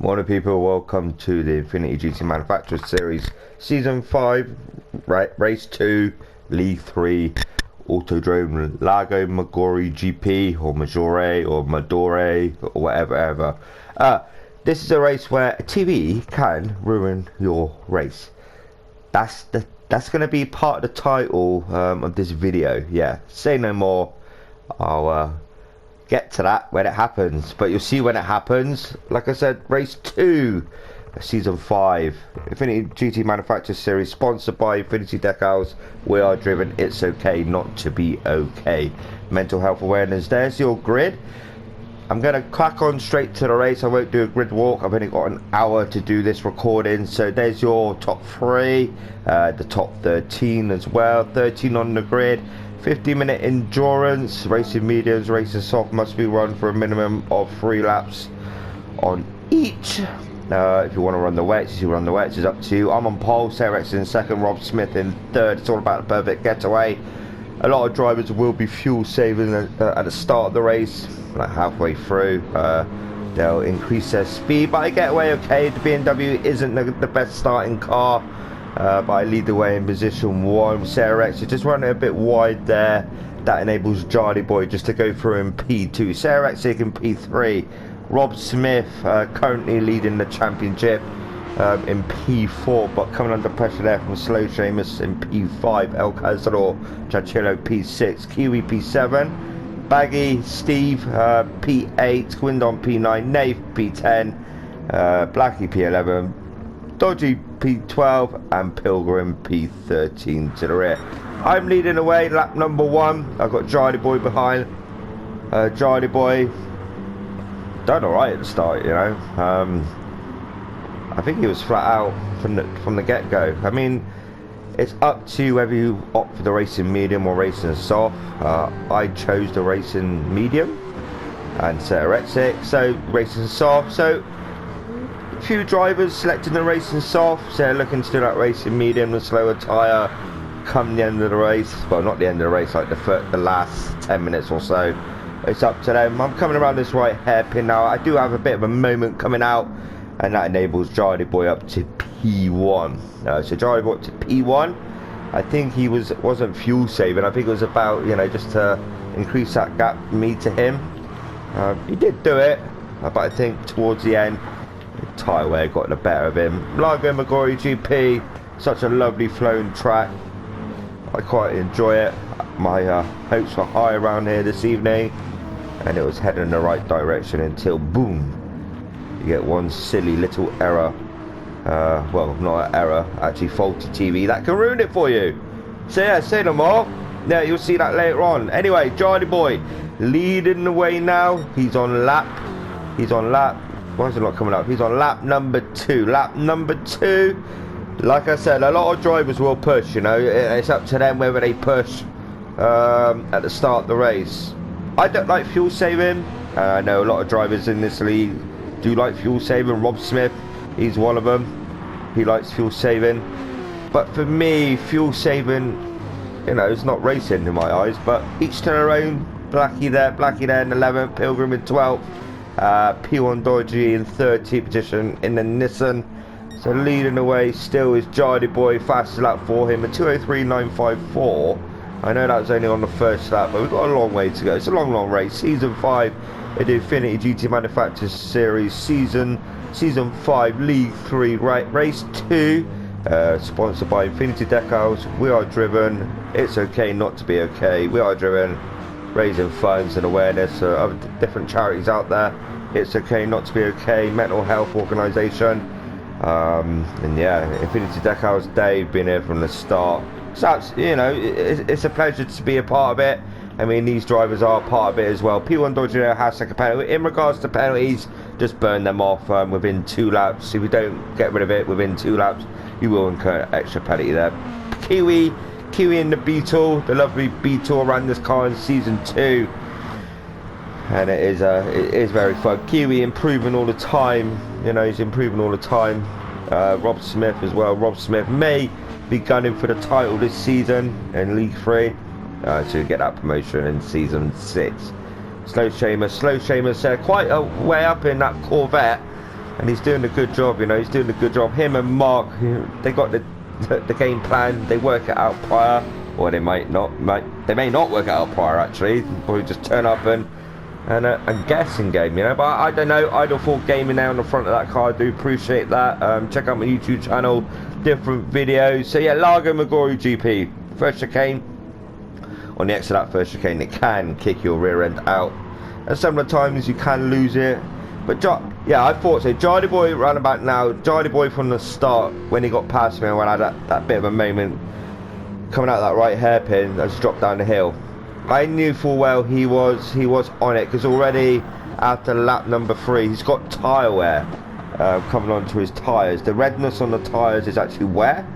Morning people, welcome to the Infinity GT Manufacturers Series Season 5, Race 2, League 3, Autodrome Lago Maggiore GP or Maggiore or Madore or whatever. This is a race where a TV can ruin your race. That's going to be part of the title of this video. Yeah, say no more. I'll get to that when it happens, but you'll see when it happens. Like I said, race 2, season 5, Infinity GT Manufacturers Series, sponsored by Infinity Decals. We are driven, it's okay not to be okay. Mental health awareness. There's your grid. I'm gonna crack on straight to the race. I won't do a grid walk. I've only got an hour to do this recording. So there's your top 3, the top 13 as well, 13 on the grid. 50-minute endurance. Racing mediums, racing soft must be run for a minimum of 3 laps on each. If you want to run the wets, you run the wets, it's up to you. I'm on pole, Sarah in second, Rob Smith in third. It's all about the perfect getaway. A lot of drivers will be fuel saving at the start of the race, like halfway through. They'll increase their speed, but I get away okay. The BMW isn't the best starting car. But I lead the way in position 1. Sarah X is just running a bit wide there. That enables Jardy Boy just to go through in P2. Sarah X in P3. Rob Smith currently leading the championship in P4, but coming under pressure there from Slow Seamus in P5. El Cazador Chachillo P6. Kiwi P7. Baggy Steve P8. Squindon P9. Nave P10. Blackie P11. Dodgy P12 and Pilgrim P13 to the rear. I'm leading away, lap number 1. I've got Jardy Boy behind. Jardy Boy done alright at the start, you know. I think he was flat out from the get-go. I mean, it's up to whether you opt for the racing medium or racing soft. I chose the racing medium and Sarah Etzik, so racing soft. So few drivers selecting the racing soft, so they're looking to do that racing medium and slower tyre come the end of the race. Well, not the end of the race, like the last 10 minutes or so. It's up to them. I'm coming around this right hairpin now. I do have a bit of a moment coming out, and that enables Jardy Boy up to P1. So Jardy Boy up to P1. I think he wasn't fuel saving. I think it was about, you know, just to increase that gap me to him. He did do it, but I think towards the end tyre wear got the better of him. Lago Maggiore GP, such a lovely flowing track. I quite enjoy it. My hopes were high around here this evening, and it was heading in the right direction until boom, you get one silly little error. Well, not an error, actually faulty TV that can ruin it for you. So yeah, say no more. Yeah, you'll see that later on. Anyway, Jardy Boy leading the way now. He's on lap. Why is it not coming up? He's on lap number 2. Lap number 2. Like I said, a lot of drivers will push, you know. It's up to them whether they push at the start of the race. I don't like fuel saving. I know a lot of drivers in this league do like fuel saving. Rob Smith, he's one of them. He likes fuel saving. But for me, fuel saving, you know, it's not racing in my eyes. But each to their own. Blackie there in 11th. Pilgrim in 12th. P1 Dodgy in 13th position in the Nissan. So leading the way still is Jardy Boy, fastest lap for him at 2:03.954. I know that was only on the first lap, but we've got a long way to go. It's a long race. Season 5 in the Infinity GT Manufacturers Series, season 5, League 3, race 2, sponsored by Infinity Decals. We are driven, it's okay not to be okay. We are driven, raising funds and awareness of different charities out there. It's okay not to be okay. Mental health organisation, and yeah, Infinity Decals. They've been here from the start. So you know, it's a pleasure to be a part of it. I mean, these drivers are part of it as well. P1 Dodgy has second penalty. In regards to penalties, just burn them off within 2 laps. If you don't get rid of it within 2 laps, you will incur extra penalty there. Kiwi and the Beetle, the lovely Beetle, ran this car in season 2, and it is very fun. Kiwi improving all the time, you know, he's improving all the time. Rob Smith as well. Rob Smith may be gunning for the title this season in League 3 to get that promotion in season 6. Slow Seamus quite a way up in that Corvette. and he's doing a good job. You know, he's doing a good job. Him and Mark, they got the game plan. They work it out prior, or they might not. They may not work it out prior actually. Probably just turn up and guess in game. You know, but I don't know. Idle4 Gaming there on the front of that car. I do appreciate that. Check out my YouTube channel, different videos. So yeah, Largo Maggiore GP, first chicane. On the exit of that first chicane, it can kick your rear end out, and some of the times you can lose it. But yeah, I thought so. Jardy Boy round about now. Jardy Boy from the start, when he got past me, when I had that bit of a moment coming out of that right hairpin as he dropped down the hill, I knew full well he was on it, because already after lap number 3, he's got tyre wear coming onto his tyres. The redness on the tyres is actually wear,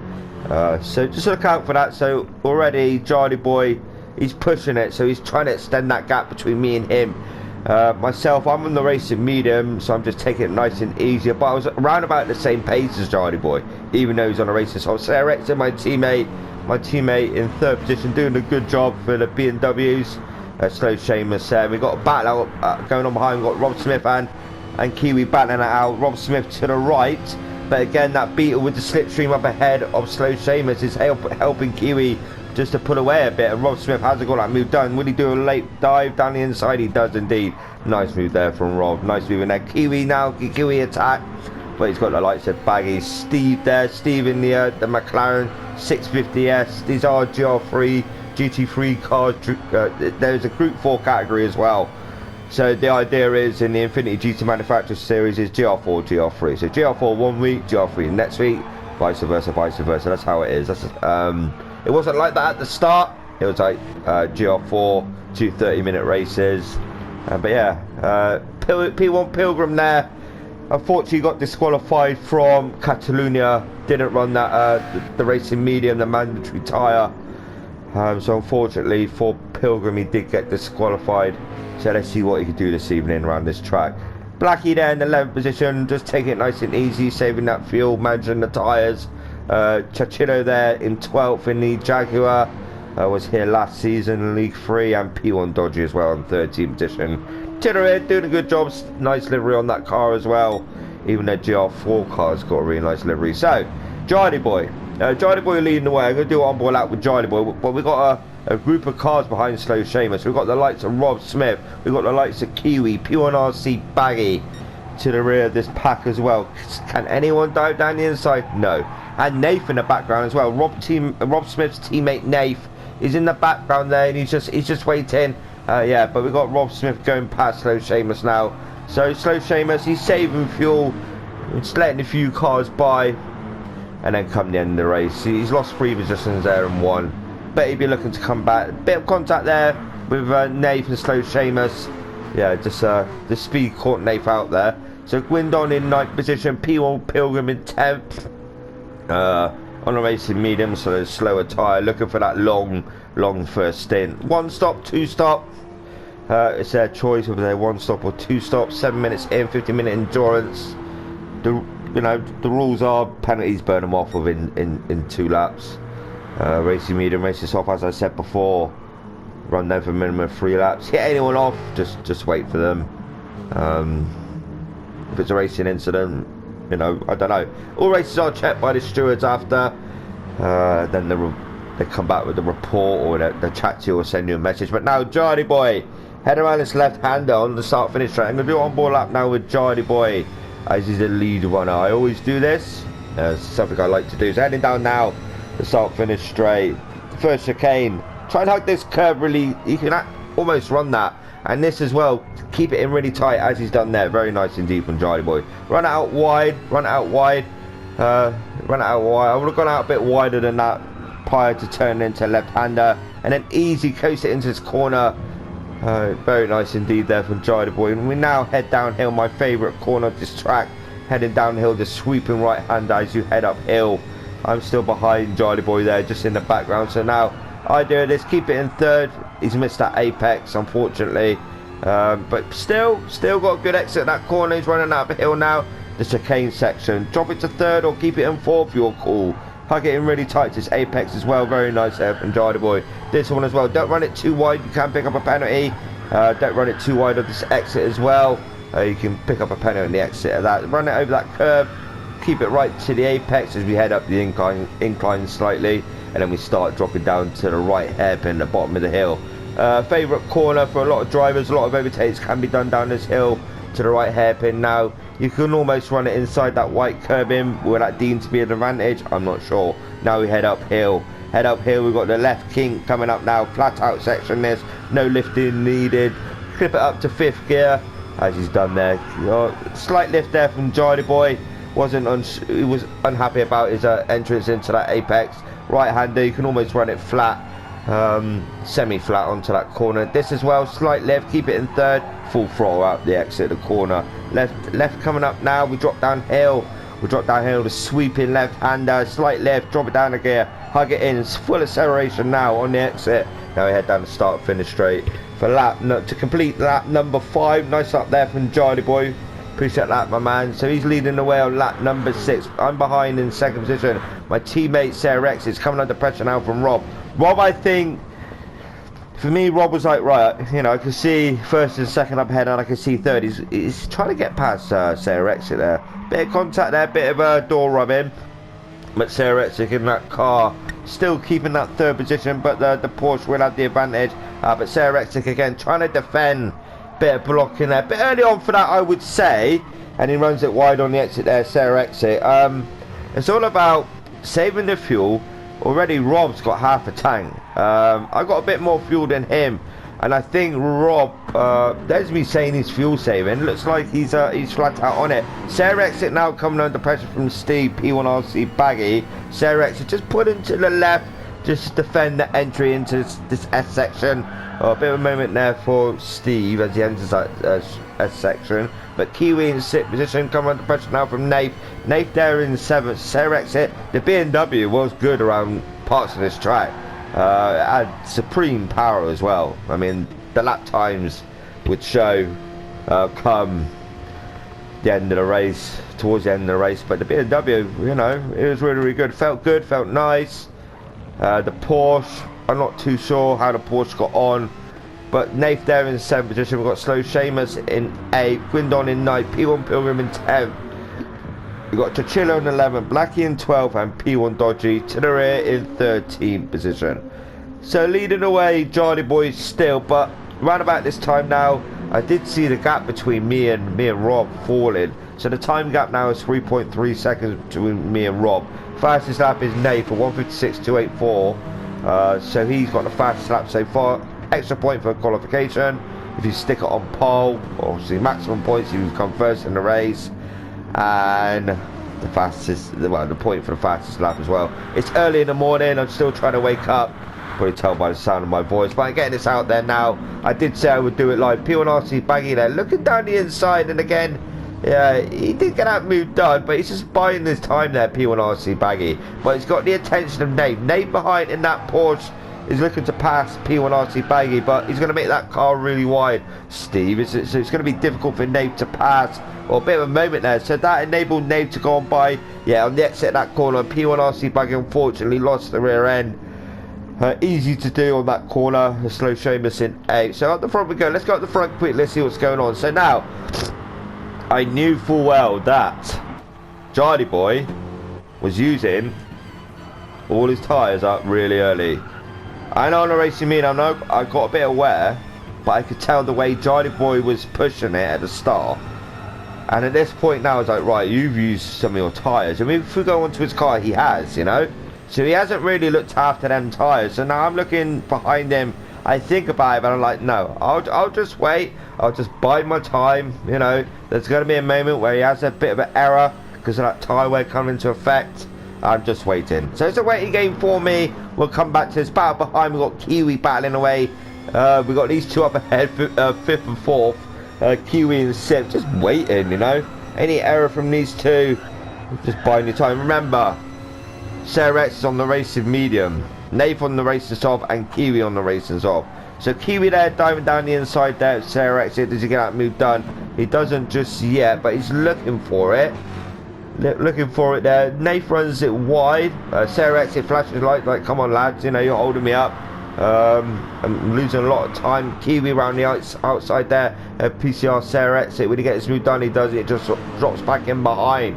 so just look out for that. So already Jardy Boy, he's pushing it, so he's trying to extend that gap between me and him. Myself, I'm on the racing medium, so I'm just taking it nice and easy. But I was around about the same pace as Jardy Boy, even though he's on a racing. So I was Sarah, my teammate in 3rd position, doing a good job for the BMWs. Slow Seamus there. We got a battle going on behind. We've got Rob Smith and Kiwi battling it out. Rob Smith to the right, but again that beetle with the slipstream up ahead of Slow Seamus is helping Kiwi just to pull away a bit, and Rob Smith hasn't got that move done. Will he do a late dive down the inside? He does indeed. Nice move there from Rob. Nice move in there. Kiwi now, Kiwi attack, but he's got the lights of Baggy. Steve there, Steve in the McLaren 650S. These are GR3, GT3 cars. There's a Group 4 category as well. So the idea is in the Infinity GT Manufacturers Series is GR4, GR3. So GR4 one week, GR3 next week, vice versa, vice versa. That's how it is. That's it wasn't like that at the start. It was like GR4, 2 30-minute races. But yeah, P1 Pilgrim there, unfortunately got disqualified from Catalonia. Didn't run that the racing medium, the mandatory tyre. So unfortunately for Pilgrim, he did get disqualified. So let's see what he can do this evening around this track. Blackie there in the 11th position, just taking it nice and easy, saving that fuel, managing the tyres. Chachito there in 12th in the Jaguar, was here last season in League 3, and P1 Dodgy as well in 13th position. Chitterhead doing a good job, nice livery on that car as well, even their GR4 car's got a really nice livery. So, Jardy Boy leading the way. I'm going to do on board lap with Jardy Boy, but we've got a group of cars behind Slow Seamus. We've got the likes of Rob Smith, we've got the likes of Kiwi, P1RC Baggy to the rear of this pack as well. Can anyone dive down the inside? No. And Nath in the background as well. Rob Smith's teammate Nath is in the background there, and he's just waiting. Yeah, but we've got Rob Smith going past Slow Seamus now. So Slow Seamus, he's saving fuel, just letting a few cars by, and then come the end of the race. He's lost 3 positions there and 1, but he'd be looking to come back. A bit of contact there with Nath and Slow Seamus. Yeah, just the speed caught Nath out there. So Gwindon in 9th position, P1 Pilgrim in 10th. On a racing medium, so a slower tyre, looking for that long first stint. 1 stop, 2 stop, it's their choice whether they're 1 stop or 2 stops. 7 minutes in, 50-minute endurance. The rules are penalties, burn them off in 2 laps. Racing medium, racing soft, as I said before, run them for a minimum of 3 laps. Hit anyone off, just wait for them. If it's a racing incident, I don't know. All races are checked by the stewards after. Then they come back with the report, or the chat to you or send you a message. But now Jardy Boy, head around this left-hander on the start-finish track. I'm going to do it on board lap now with Jardy Boy, as he's the lead runner. I always do this. It's something I like to do. So heading down now, the start-finish straight. First chicane. Try and hug this curve really. You can almost run that. And this as well, keep it in really tight as he's done there. Very nice indeed from Jardy Boy. Run it out wide, run it out wide, run it out wide. I would have gone out a bit wider than that prior to turning into left-hander. And then easy coast it into this corner. Very nice indeed there from Jardy Boy. And we now head downhill, my favourite corner of this track. Heading downhill, just sweeping right-hander as you head uphill. I'm still behind Jardy Boy there, just in the background. So now, idea of this, keep it in 3rd. He's missed that apex, unfortunately, but still got a good exit at that corner. He's running uphill now, the chicane section. Drop it to 3rd or keep it in 4th, you're cool. Hug it in really tight to this apex as well. Very nice there from Jardy Boy. This one as well, don't run it too wide, you can pick up a penalty. Don't run it too wide of this exit as well. You can pick up a penny on the exit of that, run it over that curb, keep it right to the apex as we head up the incline slightly, and then we start dropping down to the right hairpin at the bottom of the hill. Favourite corner for a lot of drivers. A lot of overtakes can be done down this hill to the right hairpin. Now you can almost run it inside that white curb in. Will that deem to be an advantage? I'm not sure. Now we head uphill. We've got the left kink coming up now, flat out section. This, no lifting needed. Clip it up to 5th gear as he's done there. Slight lift there from Jardy Boy. He was unhappy about his entrance into that apex. Right hander, you can almost run it flat, semi-flat onto that corner. This as well, slight lift, keep it in 3rd, full throttle out the exit of the corner. Left coming up now, we drop downhill. The sweeping left hander, slight lift, drop it down a gear, hug it in, it's full acceleration now on the exit. Now we head down the start finish straight for to complete lap number 5. Nice up there from Jardy Boy. Appreciate that, my man. So he's leading the way on lap number 6. I'm behind in 2nd position. My teammate Sarah X is coming under pressure now from Rob. Rob, I think, for me, Rob was like, right, I can see 1st and 2nd up ahead, and I can see 3rd. He's trying to get past Sarah X there. Bit of contact there, bit of a door rubbing. But Sarah X in that car, still keeping that 3rd position, but the Porsche will have the advantage. But Sarah X again trying to defend. Bit of blocking there, bit early on for that, I would say, and he runs it wide on the exit there. Sarah exit. It's all about saving the fuel. Already Rob's got half a tank. I got a bit more fuel than him, and I think Rob, there's me saying he's fuel saving. Looks like he's flat out on it. Sarah exit now coming under pressure from Steve P1RC Baggy. Sarah exit just put him to the left, just defend the entry into this S section. A bit of a moment there for Steve as he enters that S section. But Kiwi in 6th position, coming under pressure now from Nath. Nath there in 7th. Sarah exit. The BMW was good around parts of this track. It had supreme power as well. I mean, the lap times would show come the end of the race, towards the end of the race. But the BMW, it was really, really good. Felt good, felt nice. The Porsche, I'm not too sure how the Porsche got on, but Nath there in 7th position. We've got Slow Seamus in 8th, Gwindon in 9th, P1 Pilgrim in 10th. We've got Chachillo in 11th, Blackie in 12th, and P1 Dodgy to the rear in 13th position. So leading away, Jardy Boy still, but round about this time now, I did see the gap between me and Rob falling. So the time gap now is 3.3 seconds between me and Rob. Fastest lap is Nath for 156.284. So he's got the fastest lap so far. Extra point for qualification. If you stick it on pole, obviously maximum points, you come first in the race. And the fastest, well, the point for the fastest lap as well. It's early in the morning. I'm still trying to wake up. Probably tell by the sound of my voice, but I'm getting this out there now. I did say I would do it live. P1RC Baggy there, looking down the inside, and again, yeah, he did get that move done, but he's just buying his time there, P1RC Baggy. But he's got the attention of Nate. Nate behind in that Porsche is looking to pass P1RC Baggy, but he's going to make that car really wide, Steve. So it's going to be difficult for Nate to pass. Well, a bit of a moment there. So that enabled Nate to go on by, yeah, on the exit of that corner. P1RC Baggy unfortunately lost the rear end. Easy to do on that corner. A Slow Seamus in 8. So up the front we go. Let's go up the front quick. Let's see what's going on. So now, I knew full well that Jardy Boy was using all his tyres up really early. I know on the racing mean, I know I got a bit aware, but I could tell the way Jardy Boy was pushing it at the start. And at this point now, I was like, right, you've used some of your tyres. I mean, if we go onto his car, he has, So he hasn't really looked after them tyres. So now I'm looking behind him. I think about it, but I'm like, no, I'll just wait. I'll just bide my time. There's going to be a moment where he has a bit of an error because of that tyre wear coming into effect. I'm just waiting. So it's a waiting game for me. We'll come back to this battle behind. We've got Kiwi battling away. We've got these two up ahead, 5th and 4th. Kiwi and 6th, just waiting, Any error from these two, just biding your time. Remember, Sarah X is on the racing medium, Nath on the racing soft, and Kiwi on the racing soft. So Kiwi there, diving down the inside there. Sarah X, does he get that move done? He doesn't just yet, but he's looking for it. Looking for it there. Nath runs it wide. Sarah X flashes light like, come on lads, you're holding me up. I'm losing a lot of time. Kiwi around the outside there. PCR Sarah exit. When he gets moved done, he does it. Just drops back in behind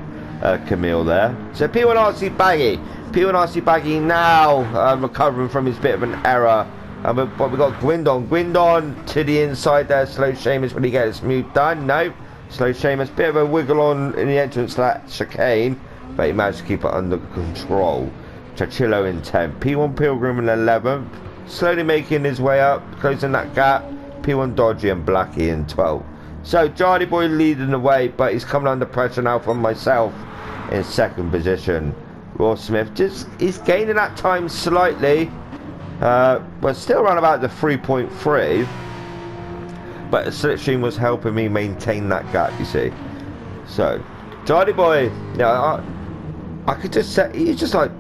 Camille there. So P1RC Baggy. P1RC Baggy now recovering from his bit of an error. But we got Gwindon to the inside there. Slow Seamus when he gets moved done. No. Slow Seamus. Bit of a wiggle on in the entrance to that chicane. But he managed to keep it under control. Chachillo in 10th. P1 Pilgrim in 11th. Slowly making his way up. Closing that gap. P1 Dodgy and Blackie in 12th. So Jardy Boy leading the way. But he's coming under pressure now from myself in 2nd position. Ross Smith he's gaining that time slightly. But still around about the 3.3. But the slipstream was helping me maintain that gap, you see. So Jardy Boy, I could just say he's just like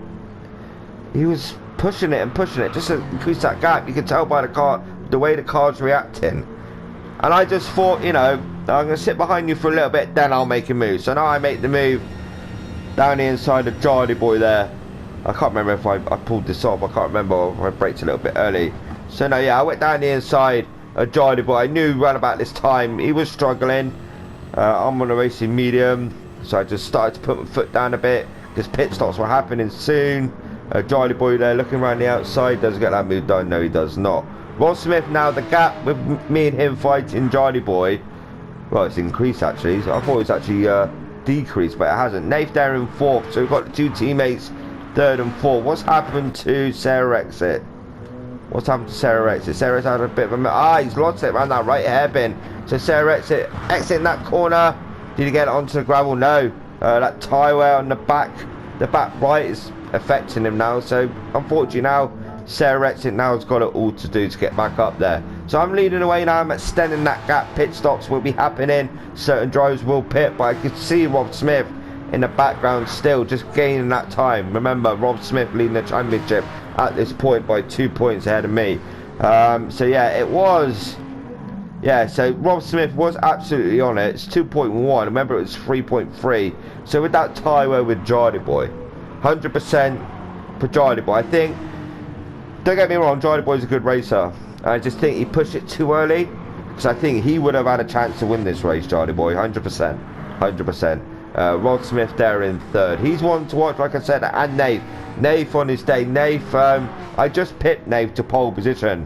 he was pushing it just to increase that gap. You could tell by the way the car's reacting. And I just thought, I'm gonna sit behind you for a little bit, then I'll make a move. So now I make the move down the inside of Jardy Boy there. I can't remember if I pulled this off. I can't remember if I braked a little bit early. So no, yeah, I went down the inside of Jardy Boy. I knew around about this time he was struggling. I'm on a racing medium, so I just started to put my foot down a bit because pit stops were happening soon. Jardy Boy there looking around the outside. Doesn't get that move done. No, he does not. Ross Smith now, the gap with me and him fighting Jardy Boy. Well, it's increased actually. So I thought it was actually decreased, but it hasn't. Nath there in 4th. So we've got the 2 teammates 3rd and 4th. What's happened to Sarah Exit? What's happened to Sarah Exit? Sarah's had a bit of a... he's lost it around that right hairpin. So Sarah Exit exiting that corner. Did he get it onto the gravel? No. That tyre wear on the back right is affecting him now. So unfortunately now, Sarah Exit now has got it all to do to get back up there. So I'm leading away now. I'm extending that gap. Pit stops will be happening. Certain drivers will pit. But I could see Rob Smith in the background still just gaining that time. Remember, Rob Smith leading the championship at this point by 2 points ahead of me. So yeah, it was... Yeah, so Rob Smith was absolutely on it. It's 2.1. Remember, it was 3.3. So with that tie wear with Jardy Boy, 100% for Jardy Boy. I think, don't get me wrong, Jardy Boy's a good racer. I just think he pushed it too early, because I think he would have had a chance to win this race, Jardy Boy, 100%. 100%. Rod Smith there in 3rd. He's one to watch, like I said, and Nath. Nath on his day. Nath, I just pipped Nath to pole position.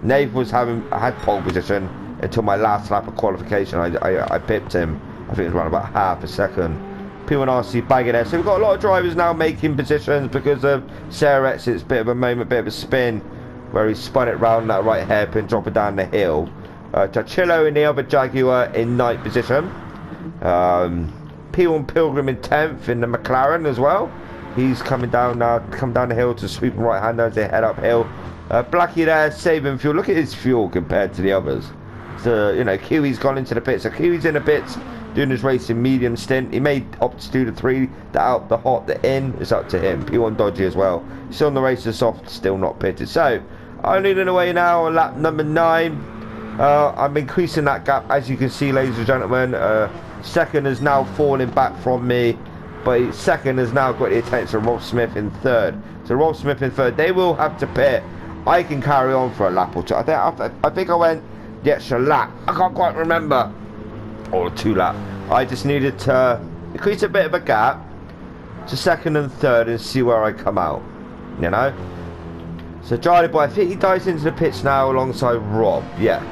Nath had pole position until my last lap of qualification. I pipped him. I think it was around about half a second. P1RC bagging there. So we've got a lot of drivers now making positions because of Sarah Exit's bit of a moment, bit of a spin, where he spun it round that right hairpin, dropping down the hill. Chachillo in the other Jaguar in 9th position. P1 Pilgrim in 10th in the McLaren as well. He's coming down now, come down the hill to sweep right hand as they head uphill. Blackie there saving fuel. Look at his fuel compared to the others. So, Kiwi's gone into the pits. So Kiwi's in the pits doing his racing medium stint. He may opt to do the 3, the out, the hot, the in. It's up to him. P1 Dodgy as well. Still on the racer soft, still not pitted. So I'm leading away now on lap number 9. I'm increasing that gap, as you can see, ladies and gentlemen. 2nd is now falling back from me, but 2nd has now got the attention of Rob Smith in 3rd. So Rob Smith in 3rd. They will have to pit. I can carry on for a lap or 2. I think I went the extra lap. I can't quite remember. Or 2 lap. I just needed to increase a bit of a gap to 2nd and 3rd and see where I come out. So Jardy Boy, I think he dives into the pits now alongside Rob. Yeah.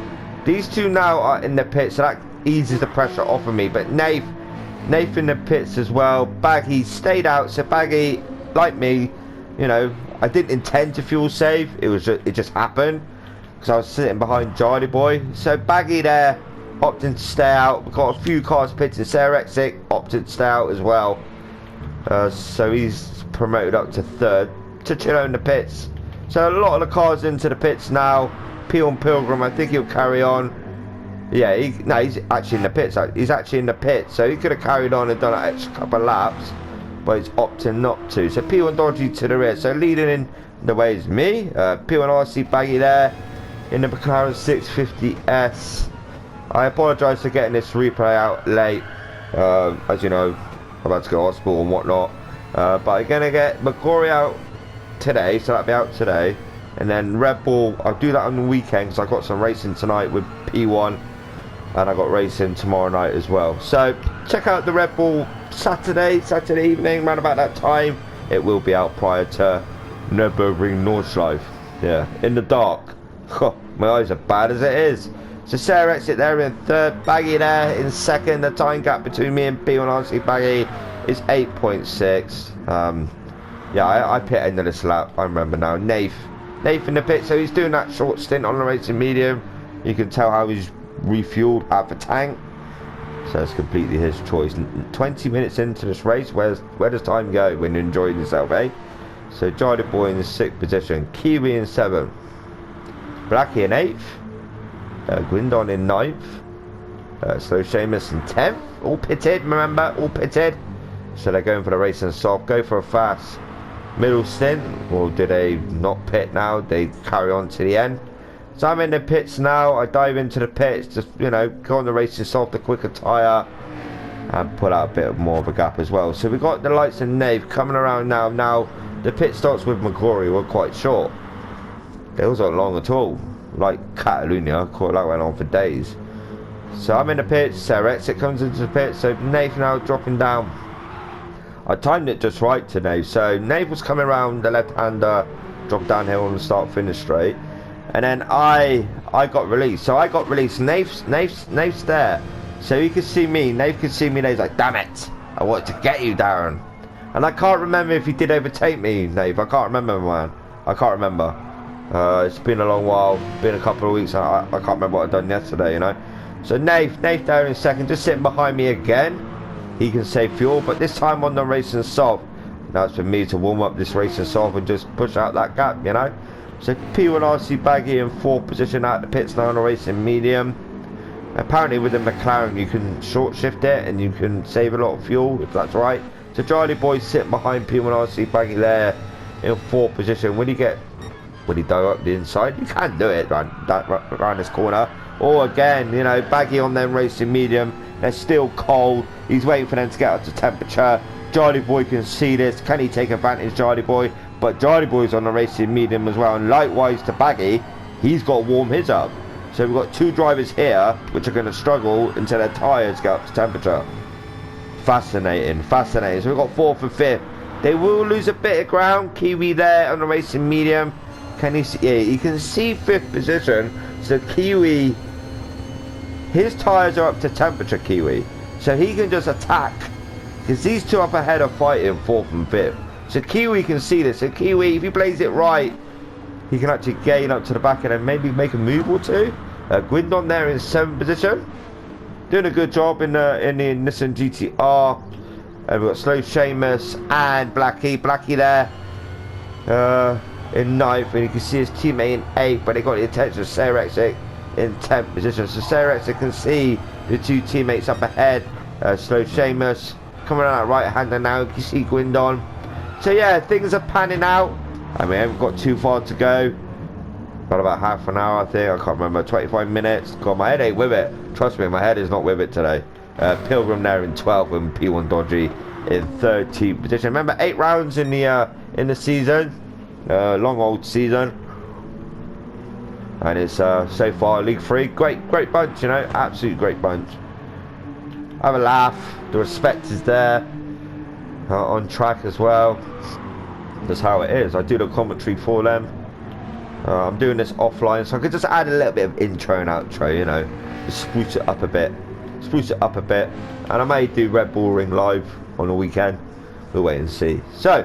These two now are in the pits, so that eases the pressure off of me. But Nath in the pits as well. Baggy stayed out. So Baggy, like me, I didn't intend to fuel save. It just happened because I was sitting behind Jardy Boy. So Baggy there opted to stay out. We've got a few cars pitting. Sarah Exit opted to stay out as well. So he's promoted up to 3rd. Chachillo in the pits. So a lot of the cars into the pits now. P1 Pilgrim, I think he'll carry on. Yeah, he's actually in the pits. He's actually in the pits, so he could have carried on and done an extra couple of laps, but he's opting not to. So P1 Dodgy to the rear. So leading in the way is me. P1RC Baggy there in the McLaren 650S. I apologise for getting this replay out late. As you know, I'm about to go to hospital and whatnot. But I'm going to get McGorry out today, so that'll be out today. And then Red Bull, I'll do that on the weekend because I've got some racing tonight with P1. And I got racing tomorrow night as well. So check out the Red Bull Saturday evening, around about that time. It will be out prior to Nürburgring Nordschleife. Yeah, in the dark. My eyes are bad as it is. So Sarah Exit there in third, Baggy there in second. The time gap between me and P1 RC Baggy is 8.6. Yeah, I pit end of this lap. I remember now. Nath in the pit, so he's doing that short stint on the racing medium. You can tell how he's refueled half a tank. So it's completely his choice. 20 minutes into this race, where does time go when you're enjoying yourself, eh? So Jolly Boy in the 6th position, Kiwi in 7th, Blackie in 8th, Gwindon in 9th, Slow Seamus in 10th, all pitted, remember, all pitted. So they're going for the racing soft, go for a fast middle stint, or do they not pit now? They carry on to the end. So I'm in the pits now. I dive into the pits, just, you know, go on the racing soft, the quicker tyre, and put out a bit more of a gap as well. So we've got the lights and Nave coming around now. Now the pit stops with McGrory were quite short. They wasn't long at all. Like Catalunya, that went on for days. So I'm in the pits. Sarah Exit comes into the pits. So Nave now dropping down. I timed it just right today. So Nave was coming around the left-hander, drop downhill on the start-finish straight. And then I got released. So I got released. Nate's there. So he could see me. Nate could see me. Nate's like, damn it. I wanted to get you, Darren. And I can't remember if he did overtake me, Nate. I can't remember, man. I can't remember. It's been a long while. Been a couple of weeks. I can't remember what I'd done yesterday, you know. So Nate there in second. Just sitting behind me again. He can save fuel. But this time on the racing soft. Now it's for me to warm up this racing soft and just push out that gap, you know. So P1 RC Baggy in 4th position out the pits now on a racing medium. Apparently with the McLaren you can short shift it and you can save a lot of fuel if that's right. So Charlie Boy sitting behind P1 RC Baggy there in 4th position. Will he go up the inside? You can't do it around this corner. Or again, you know, Baggy on them racing medium. They're still cold. He's waiting for them to get up to temperature. Charlie Boy can see this. Can he take advantage, Charlie Boy? But Charlie Boy's on the racing medium as well, and likewise to Baggy, he's got to warm his up. So we've got two drivers here which are going to struggle until their tyres get up to temperature. Fascinating. So we've got 4th and 5th. They will lose a bit of ground. Kiwi there on the racing medium. Can he see? Yeah, you can see 5th position. So Kiwi, his tyres are up to temperature, Kiwi. So he can just attack. Because these two up ahead are fighting 4th and 5th. So Kiwi can see this. So Kiwi, if he plays it right, he can actually gain up to the back and then maybe make a move or two. Gwindon there in 7th position, doing a good job in the Nissan GTR. We've got Slow Seamus and Blackie there in 9th, and you can see his teammate in 8th, but they got the attention of Sarah Exit in 10th position. So Sarah Exit can see the two teammates up ahead. Slow Seamus coming around that right hander now. You can see Gwindon. So yeah, things are panning out. I mean, I haven't got too far to go. Got about half an hour, I think. I can't remember. 25 minutes. God, my head ain't with it. Trust me, my head is not with it today. Pilgrim there in 12th and P1 Dodgy in 13th position. Remember, 8 rounds in the season. Long old season. And it's so far League 3. Great bunch, you know. Absolute great bunch. Have a laugh. The respect is there. On track as well. That's how it is. I do the commentary for them. I'm doing this offline, so I could just add a little bit of intro and outro, you know, just spruce it up a bit, and I may do Red Bull Ring live on the weekend. We'll wait and see. So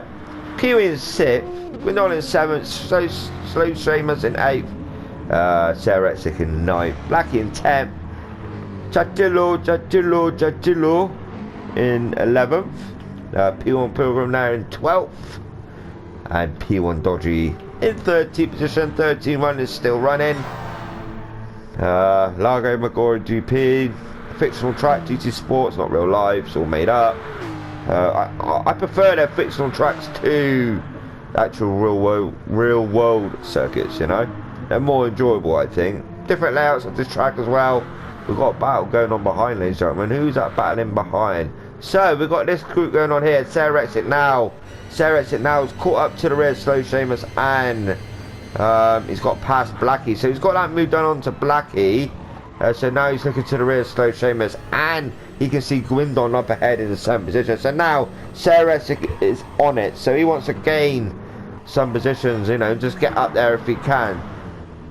Kiwi in 6th, we're not in 7th, Slow Seamus in 8th, Sarah Exik in 9th, Blackie in 10th, Chachilo in 11th, P1 Pilgrim now in 12th, and P1 Dodgy in 13th position. 13 run is still running. Largo Magora GP, fictional track, GT Sports, not real life, it's all made up. I prefer their fictional tracks to actual real world circuits, you know. They're more enjoyable, I think. Different layouts of this track as well. We've got a battle going on behind, ladies and gentlemen. Who's that battling behind? So we've got this group going on here. Sarah Exit now is caught up to the rear, Slow Seamus and He's got past Blackie, so he's got that move done onto Blackie. So now he's looking to the rear, slow Seamus, and he can see Gwindon up ahead in the 7th position. So now Cerex is on it, so he wants to gain some positions, you know, just get up there if he can.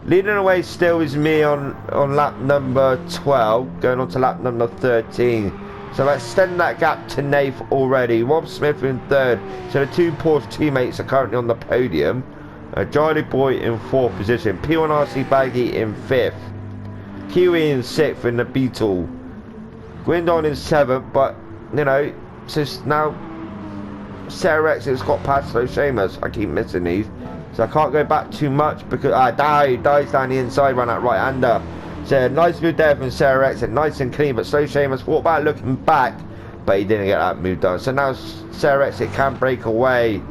Leading away still is me on lap number 12, going on to lap number 13. So let's extend that gap to Nath already. Rob Smith in 3rd. So the 2 Porsche teammates are currently on the podium. Charlie Boy in 4th position. P1RC Baggy in 5th. Kiwi in 6th in the Beetle. Gwindon in 7th, but, you know, since now Cerex has got past those Seamus. I keep missing these. So I can't go back too much because I dies down the inside, run that right-hander. So nice move there from Cerex, and nice and clean, but Slow Seamus thought about looking back, but he didn't get that move done. So now Cerex, it can break away.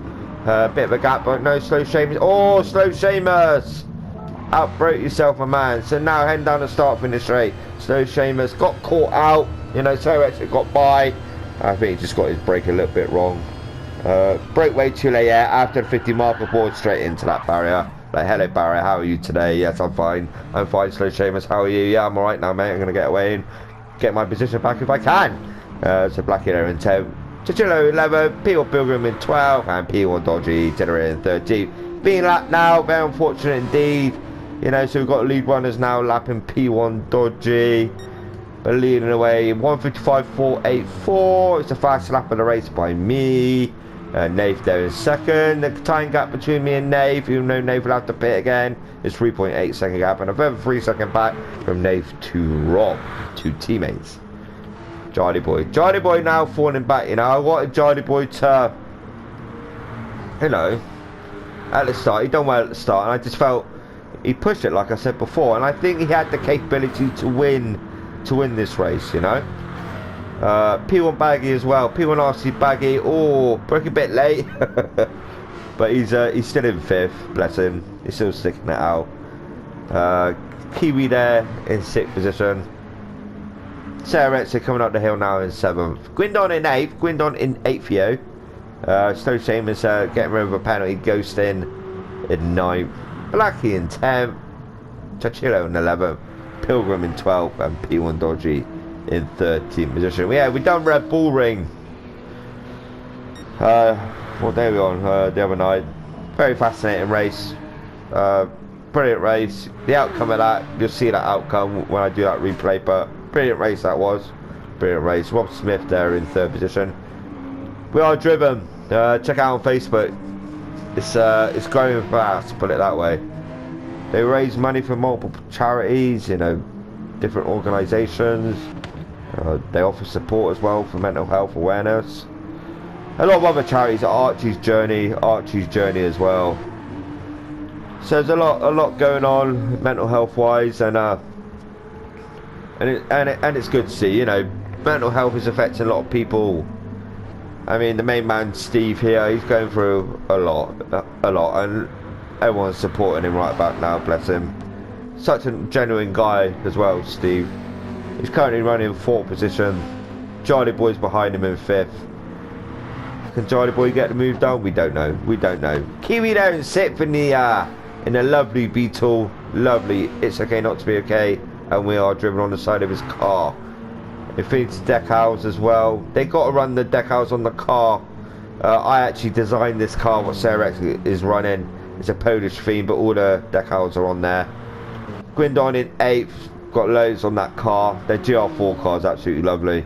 Bit of a gap, but no, Slow Seamus. Oh, Slow Seamus! Outbroke yourself, my man. So now heading down the start finish straight. Slow Seamus got caught out. You know, Cerex got by. I think he just got his brake a little bit wrong. Broke way too late, yeah, after the 50 marker board straight into that barrier. Like, hello barrier, how are you today? Yes, I'm fine. I'm fine, Slow Seamus, how are you? Yeah, I'm alright now, mate. I'm going to get away and get my position back if I can. So Blackie there in 10. Chichillo 11, P1 Pilgrim in 12, and P1 Dodgy Tenere in 13. Being lapped now, very unfortunate indeed. You know, so we've got lead runners now lapping P1 Dodgy. But leading away, 155.484. It's the fastest lap of the race by me. Nath there in 2nd. The time gap between me and Nath, even though Nath will have to pit again, is 3.8 second gap, and a further 3 second back from Nath to Rob, 2 teammates. Charlie Boy now falling back. You know, I wanted Charlie Boy to, you know, at the start, he done well at the start, and I just felt he pushed it like I said before, and I think he had the capability to win this race, you know. P1 Baggy as well, P1 RC Baggy. Oh, broke a bit late, but he's still in 5th, bless him. He's still sticking it out. Kiwi there in 6th position. Cerex coming up the hill now in 7th. Gwindon in 8th. Gwindon in 8th, yo. Slow Seamus getting rid of a penalty, ghosting in 9th. Blackie in 10th. Chachillo in 11th. Pilgrim in 12th, and P1 Dodgy in 13th position. Yeah, we done Red Bull Ring. What day are we on? The other night. Very fascinating race. Brilliant race. The outcome of that, you'll see that outcome when I do that replay, but brilliant race that was. Brilliant race. Rob Smith there in 3rd position. We are driven. Check out on Facebook. It's growing fast, put it that way. They raise money for multiple charities, you know, different organisations. They offer support as well for mental health awareness. A lot of other charities, Archie's Journey as well. So there's a lot going on mental health wise, and it's good to see. You know, mental health is affecting a lot of people. I mean, the main man Steve here, he's going through a lot, and everyone's supporting him right back now, bless him. Such a genuine guy as well, Steve. He's currently running 4th position. Charlie Boy's behind him in 5th. Can Charlie Boy get the move done? We don't know. Kiwi there in 6th in the lovely Beetle. Lovely. It's okay not to be okay. And we are driven on the side of his car. Infinity decals as well. They got to run the decals on the car. I actually designed this car, what Cerex is running. It's a Polish theme, but all the decals are on there. Gwindon in 8th. Got loads on that car. Their GR3 car is absolutely lovely.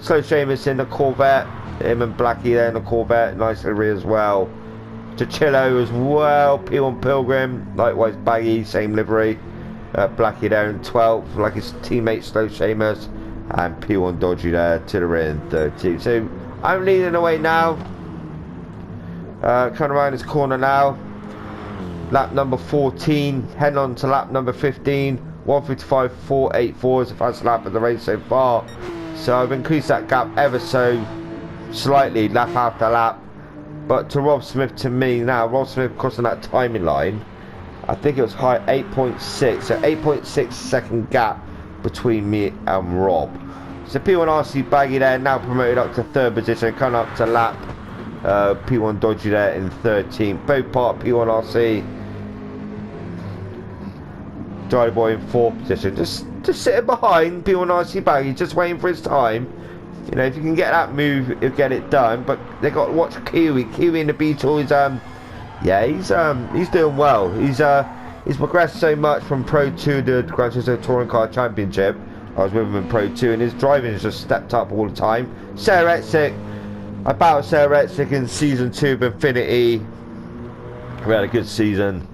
Slow Seamus in the Corvette. Him and Blackie there in the Corvette. Nice livery as well. Chachillo as well. P1 Pilgrim. Likewise Baggy, same livery. Blackie there in 12th, like his teammate Slow Seamus. And P1 Dodgy there to the rear in 13th. So I'm leading away now. Coming around this corner now. Lap number 14. Heading on to lap number 15. 155.484 is the fastest lap of the race so far. So I've increased that gap ever so slightly, lap after lap. But to Rob Smith, to me now, Rob Smith crossing that timing line, I think it was high 8.6, so 8.6 second gap between me and Rob. So P1 RC Baggy there, now promoted up to 3rd position, coming up to lap. P1 Dodgy there in 13th. Both part P1 RC. Jolly Boy in 4th position. Just sitting behind P1RC Baggy, just waiting for his time. You know, if you can get that move, you'll get it done. But they got to watch Kiwi. Kiwi in the Beetle is yeah, he's doing well. He's progressed so much from Pro 2 to the Gran Turismo Touring Car Championship. I was with him in Pro 2, and his driving has just stepped up all the time. Sarah Etzik, I battled Sarah Etzik in Season 2 of Infinity. We had a good season,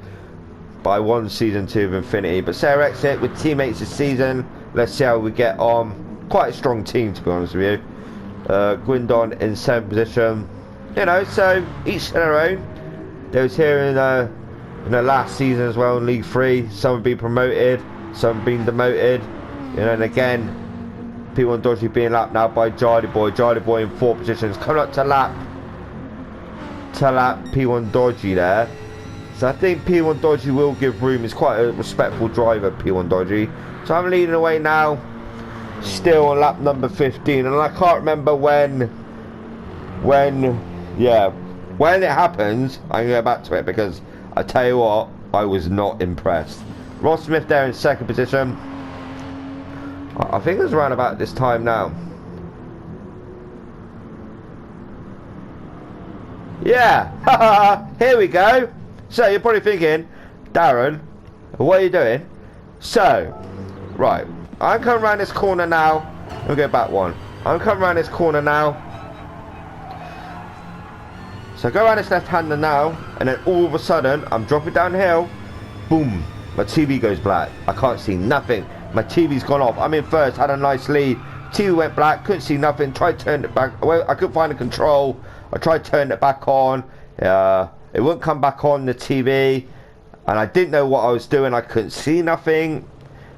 but I won Season 2 of Infinity. But Sarah Etzik with teammates this season, let's see how we get on. Quite a strong team, to be honest with you. Gwindon in 7th position. You know, so each their own. They was here in the last season as well in League 3. Some have been promoted, some have been demoted. You know, and again, P1 Dodgy being lapped now by Jolly Boy. Jolly Boy in 4 positions, coming up to lap P1 Dodgy there. So I think P1 Dodgy will give room. He's quite a respectful driver, P1 Dodgy. So I'm leading away now, still on lap number 15, and I can't remember when it happens. I'm going to go back to it, because I tell you what, I was not impressed. Ross Smith there in 2nd position. I think it was around about this time now. Yeah, here we go. So you're probably thinking, Darren, what are you doing? So, right, I'm coming around this corner now. We'll go back one. I'm coming around this corner now. So I go around this left-hander now, and then all of a sudden, I'm dropping downhill. Boom, my TV goes black. I can't see nothing. My TV's gone off. I'm in first, had a nice lead. TV went black, couldn't see nothing. Tried to turn it back. Well, I couldn't find the control. I tried to turn it back on. It wouldn't come back on the TV, and I didn't know what I was doing. I couldn't see nothing.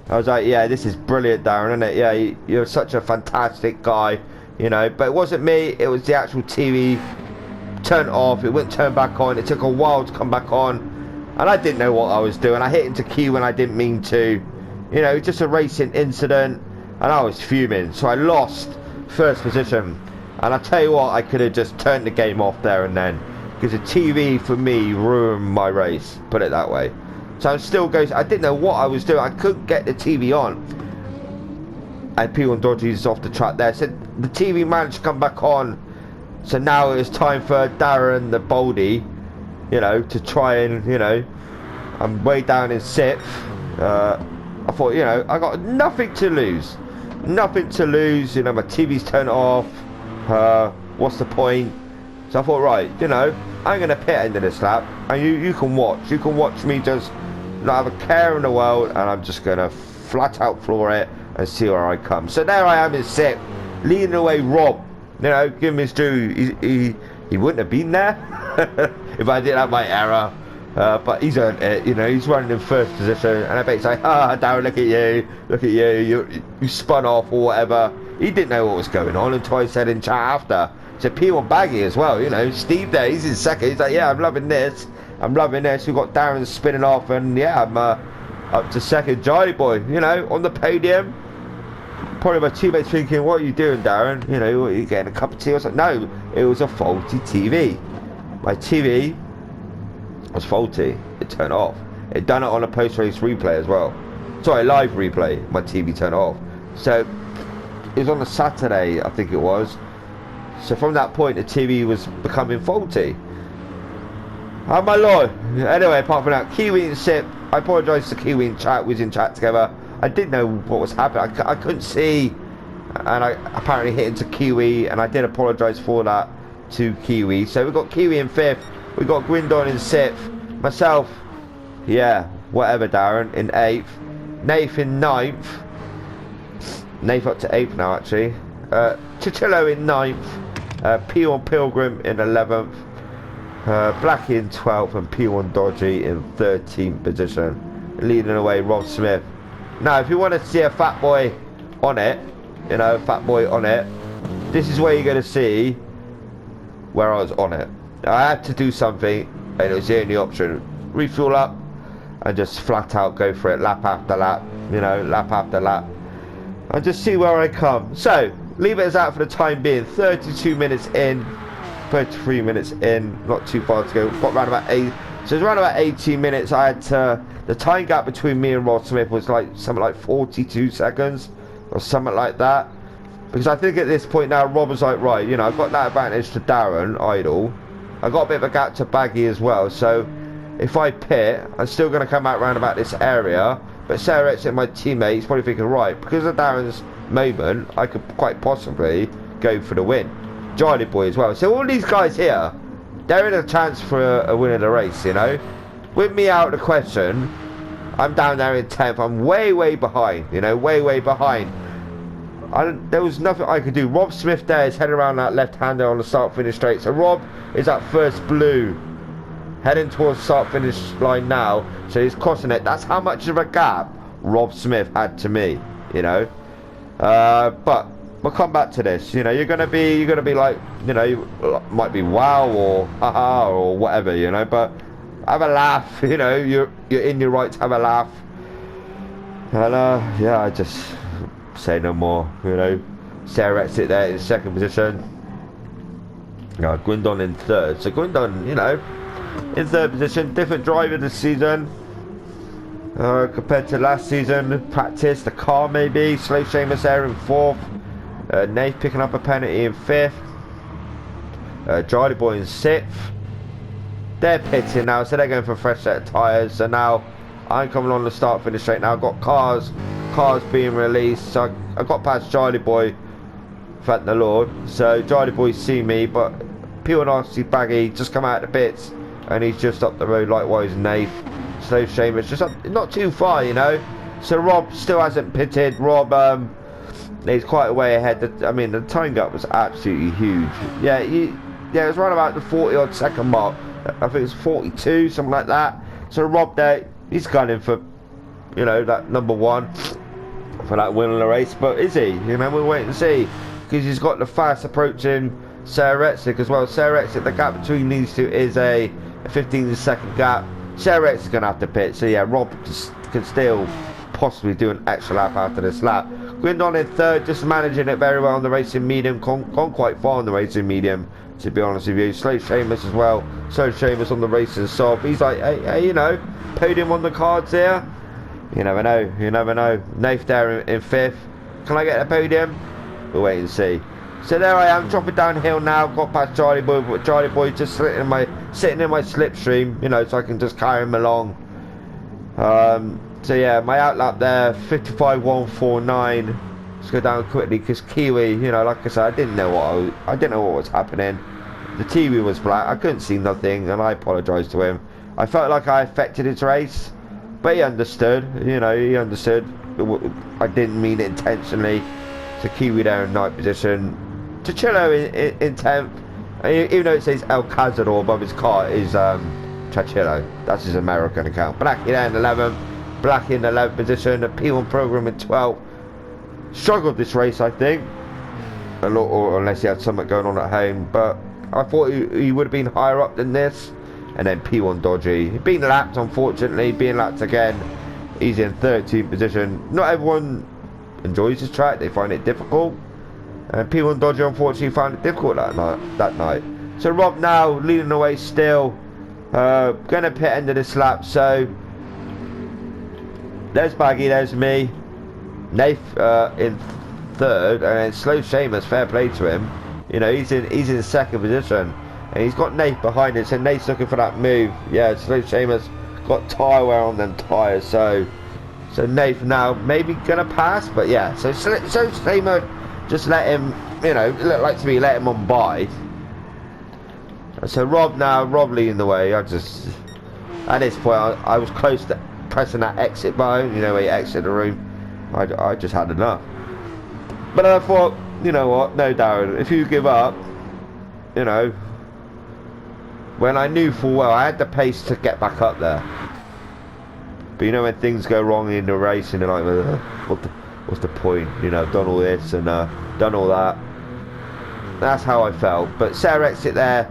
I was like, yeah, this is brilliant, Darren, isn't it? Yeah, you're such a fantastic guy, you know. But it wasn't me. It was the actual TV. Turned off. It wouldn't turn back on. It took a while to come back on, and I didn't know what I was doing. I hit into Q when I didn't mean to. You know, just a racing incident, and I was fuming. So I lost 1st position, and I tell you what, I could have just turned the game off there and then, because the TV for me ruined my race, put it that way. So I'm still going. I didn't know what I was doing. I couldn't get the TV on, and P1 Dodgy's off the track there. So the TV managed to come back on. So now it's time for Darren the Baldy, you know, to try and, you know, I'm way down in 6th. I thought, you know, I got nothing to lose. Nothing to lose, you know, my TV's turned off. What's the point? So I thought, right, you know, I'm going to pit into this lap, and you can watch. You can watch me just not have a care in the world, and I'm just going to flat out floor it and see where I come. So there I am in 6th, leading away Rob. You know, give him his due. He wouldn't have been there if I didn't have my error. But he's earned it. You know, he's running in 1st position, and I bet he's like, Darren, look at you, you spun off or whatever. He didn't know what was going on until I said in chat after. So P1 Baggy as well. You know, Steve there, he's in 2nd. He's like, yeah, I'm loving this. I'm loving this. We've got Darren spinning off, and yeah, I'm up to 2nd. Jolly Boy, you know, on the podium. Probably my teammates thinking, what are you doing, Darren? You know, are you getting a cup of tea or something? No, it was a faulty TV. My TV was faulty. It turned off. It done it on a post-race replay as well. Sorry, live replay. My TV turned off. So it was on a Saturday, I think it was. So from that point, the TV was becoming faulty. Oh my lord. Anyway, apart from that, Kiwi and Sip. I apologise to Kiwi in chat. We was in chat together. I didn't know what was happening. I couldn't see, and I apparently hit into Kiwi, and I did apologise for that to Kiwi. So we've got Kiwi in 5th, we've got Gwindon in 6th, myself, yeah, whatever, Darren, in 8th, Nath in 9th, Nath up to 8th now actually, Chichillo in 9th, P1 Pilgrim in 11th, Blackie in 12th, and P1 Dodgy in 13th position, leading away Rob Smith. Now, if you want to see a fat boy on it, you know, fat boy on it, this is where you're going to see where I was on it. Now, I had to do something, and it was the only option. Refuel up, and just flat out go for it, lap after lap, you know, lap after lap. And just see where I come. So, leave it as that for the time being. 32 minutes in, 33 minutes in, not too far to go. Got around about 8. So it's around about 18 minutes. I had to the time gap between me and Rob Smith was like something like 42 seconds or something like that. Because I think at this point now, Rob was like, right, you know, I've got that advantage to Darren, idle. I've got a bit of a gap to Baggy as well, so if I pit, I'm still going to come out round about this area. But Sarah Exit, my teammate, he's probably thinking, right, because of Darren's moment, I could quite possibly go for the win. Jolly Boy as well. So all these guys here, they're in a chance for a win of the race, you know. With me out of the question, I'm down there in 10th. I'm way, way behind, you know, way, way behind. There was nothing I could do. Rob Smith there is heading around that left-hander on the start-finish straight. So Rob is at first blue, heading towards the start-finish line now. So he's crossing it. That's how much of a gap Rob Smith had to me, you know. But we'll come back to this. You know, you're gonna be like, you know, you might be wow or haha or whatever, you know. But have a laugh. You know, you're in your right to have a laugh. And yeah, I just say no more, you know. Sarah Exit there in second position. Gwendon in third. So Gwendon, you know, in third position. Different driver this season compared to last season. Practice the car maybe. Slow Seamus there in fourth. Nate picking up a penalty in fifth. Jolly Boy in sixth. They're pitting now, so they're going for a fresh set of tyres. So now I'm coming on the start finish straight now. I've got cars being released, so I got past Jolly Boy, thank the Lord. So Jolly Boy see me, but Peel and RC Baggy just come out of the pits, and he's just up the road. Likewise Nath, Slow Seamus, just up, not too far, you know. So Rob still hasn't pitted. Rob he's quite a way ahead. I mean, the time gap was absolutely huge. Yeah, it was right about the 40 odd second mark. I think it's 42, something like that. So Rob there, he's gunning for, you know, that number one for that win in the race. But is he? You know, we'll wait and see, because he's got the fast approaching Sarah Exit as well. Sarah Exit, the gap between these two is a 15-second gap. Sarah Exit's going to have to pit. So yeah, Rob can still possibly do an extra lap after this lap. Gwendon in third, just managing it very well on the racing medium. Gone quite far on the racing medium, to be honest with you. Slow Seamus as well. Slow Seamus on the racing soft. He's like, hey, you know, podium on the cards here. You never know. You never know. Nath there in fifth. Can I get a podium? We'll wait and see. So there I am, dropping downhill now. Got past Charlie Boy, but Charlie Boy just sitting in my slipstream, you know, so I can just carry him along. So yeah, my outlap there, 55.149. Let's go down quickly, because Kiwi, you know, like I said, I didn't know what was happening. The TV was black. I couldn't see nothing, and I apologised to him. I felt like I affected his race, but he understood. You know, he understood. I didn't mean it intentionally. So Kiwi there in ninth position. Chachillo in 10th. Even though it says El Cazador above his car, is Chachillo. That's his American account. Blackie there in 11th. Blackie in the 11th position. The P1 program in 12th. Struggled this race, I think. A lot, or unless he had something going on at home. But I thought he would have been higher up than this. And then P1 Dodgy. Being lapped, unfortunately. Being lapped again. He's in 13th position. Not everyone enjoys this track. They find it difficult. And P1 Dodgy, unfortunately, found it difficult that night. So Rob now leading the way still. Going to pit end of this lap. So there's Baggy, there's me. Nath in third, and then Slow Seamus, fair play to him. You know, he's in second position, and he's got Nath behind him. So Nath's looking for that move. Yeah, Slow Seamus got tyre wear on them tyres. So Nath now maybe gonna pass, but yeah. So Seamus just let him, you know, look like to me, let him on by. So Rob leading the way. At this point, I was close to pressing that exit button. You know, where you exit the room. I just had enough. But I thought, you know what, no Darren, if you give up, you know, when I knew full well I had the pace to get back up there. But you know, when things go wrong in the race and you're like, what's the point? You know, I've done all this and done all that. That's how I felt. But Sarah Exit there,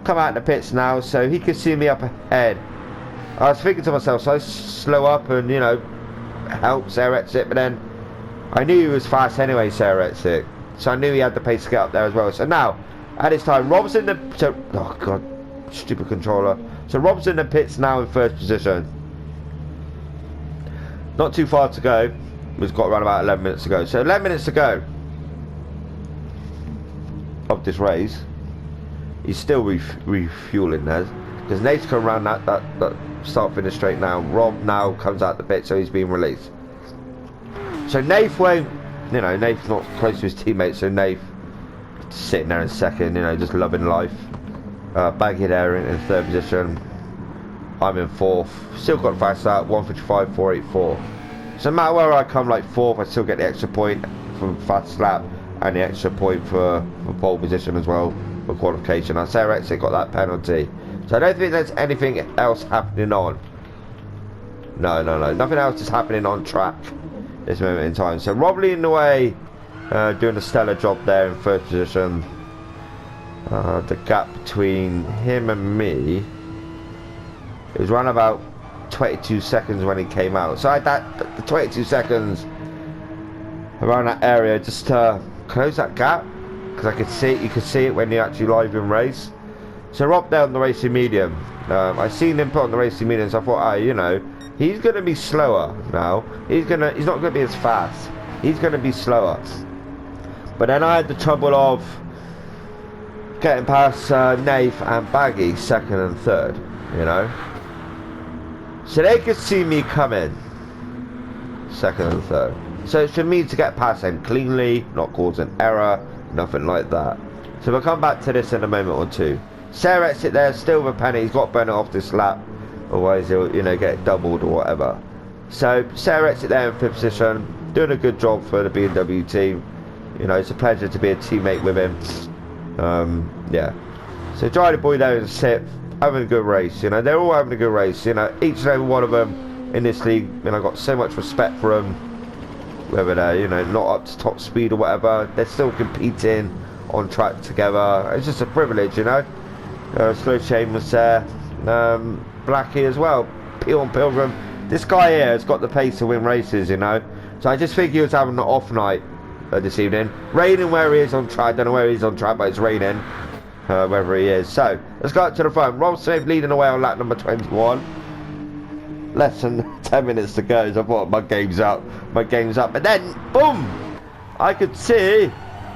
come out in the pits now, so he can see me up ahead. I was thinking to myself, so I slow up and, you know, help Sarah Exit, but then I knew he was fast anyway, Sarah Exit, so I knew he had the pace to get up there as well. So now at this time, Rob's in the oh god, stupid controller. So Rob's in the pits now in first position. Not too far to go. We've got around about 11 minutes to go. So 11 minutes to go of this race. He's still refueling there, because Nate's come around that start finish straight now. Rob now comes out the pit, so he's being released. So Nath won't, you know, Nath's not close to his teammates, so Nath sitting there in second, you know, just loving life. Baggy there in third position. I'm in fourth. Still got fast out, 1:55, 4:84. So no matter where I come like fourth, I still get the extra point for fast lap and the extra point for pole position as well for qualification. I say Rexit got that penalty. So I don't think there's anything else happening on. No. Nothing else is happening on track this moment in time. So Rob leading the way, doing a stellar job there in first position. The gap between him and me is around about 22 seconds when he came out. So I had that, the 22 seconds around that area just to close that gap, because I could see it. You could see it when you actually live in race. So Rob there on the racing medium. I seen him put on the racing medium, so I thought, you know, he's going to be slower now. He's not going to be as fast. He's going to be slower. But then I had the trouble of getting past Nath and Baggy second and third, you know. So they could see me coming second and third. So it's for me to get past them cleanly, not causing error, nothing like that. So we'll come back to this in a moment or two. Sarah Exit there, still with a penny. He's got to burn it off this lap, otherwise he'll, you know, get doubled or whatever. So Sarah Exit there in fifth position, doing a good job for the BMW team. You know, it's a pleasure to be a teammate with him. Yeah. So Jolly Boy there in sixth, having a good race. You know, they're all having a good race. You know, each and every one of them in this league. You know, I've got so much respect for them. Whether they're, you know, not up to top speed or whatever, they're still competing on track together. It's just a privilege, you know. Slow Chain was there. Blackie as well. Peel and Pilgrim. This guy here has got the pace to win races, you know. So I just think he was having an off night this evening. Raining where he is on track. Don't know where he's on track, but it's raining wherever he is. So let's go up to the front. Rob Smith leading the way on lap number 21. Less than 10 minutes to go. So I thought my game's up. My game's up. But then, boom! I could see.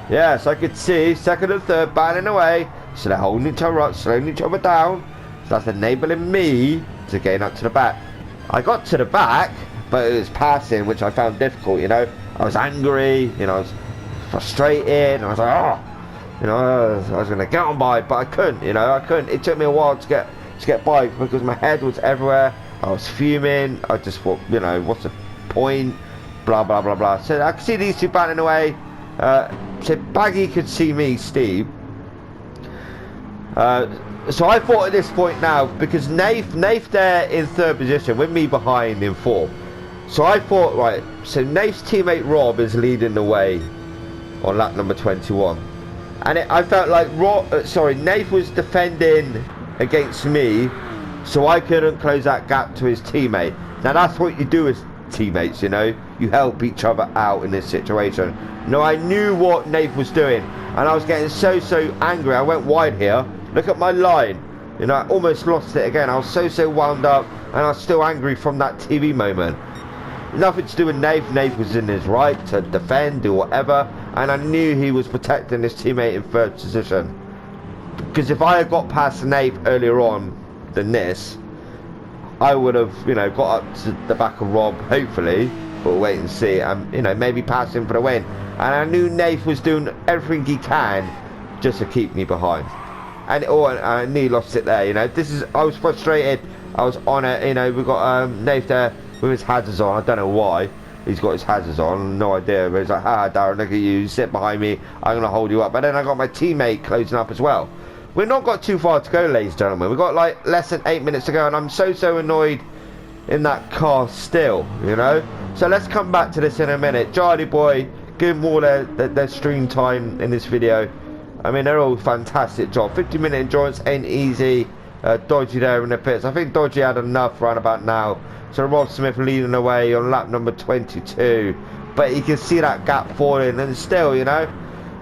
Yes, I could see second and third battling away. So they're holding each other up, slowing each other down. So that's enabling me to gain up to the back. I got to the back, but it was passing, which I found difficult, you know. I was angry, you know, I was frustrated, and I was like, oh, you know, I was going to get on by, but I couldn't, you know, I couldn't. It took me a while to get by, because my head was everywhere. I was fuming. I just thought, you know, what's the point? Blah, blah, blah, blah. So I could see these two battling away. So Baggy could see me, Steve. So I thought at this point now, because Nath there in third position with me behind in fourth. So I thought, right, so Nath's teammate Rob is leading the way on lap number 21. And I felt like Nath was defending against me, so I couldn't close that gap to his teammate. Now that's what you do as teammates, you know. You help each other out in this situation. No, I knew what Nath was doing, and I was getting so angry. I went wide here. Look at my line. You know, I almost lost it again. I was so wound up, and I was still angry from that TV moment. Nothing to do with Nath. Nath was in his right to defend or whatever, and I knew he was protecting his teammate in third position. Because if I had got past Nath earlier on than this, I would have, you know, got up to the back of Rob, hopefully, but we'll wait and see, and, you know, maybe pass him for the win. And I knew Nath was doing everything he can just to keep me behind. And I nearly lost it there, you know. I was frustrated. I was on it, you know. We've got Nath there with his hazards on. I don't know why he's got his hazards on. No idea. But he's like, Darren, look at you. Sit behind me. I'm going to hold you up. But then I got my teammate closing up as well. We've not got too far to go, ladies and gentlemen. We've got like less than 8 minutes to go. And I'm so annoyed in that car still, you know. So let's come back to this in a minute. Charlie Boy, give them all their stream time in this video. I mean, they're all fantastic job. 50-minute endurance ain't easy. Dodgy there in the pits. I think Dodgy had enough right about now. So Rob Smith leading the way on lap number 22. But you can see that gap falling, and still, you know,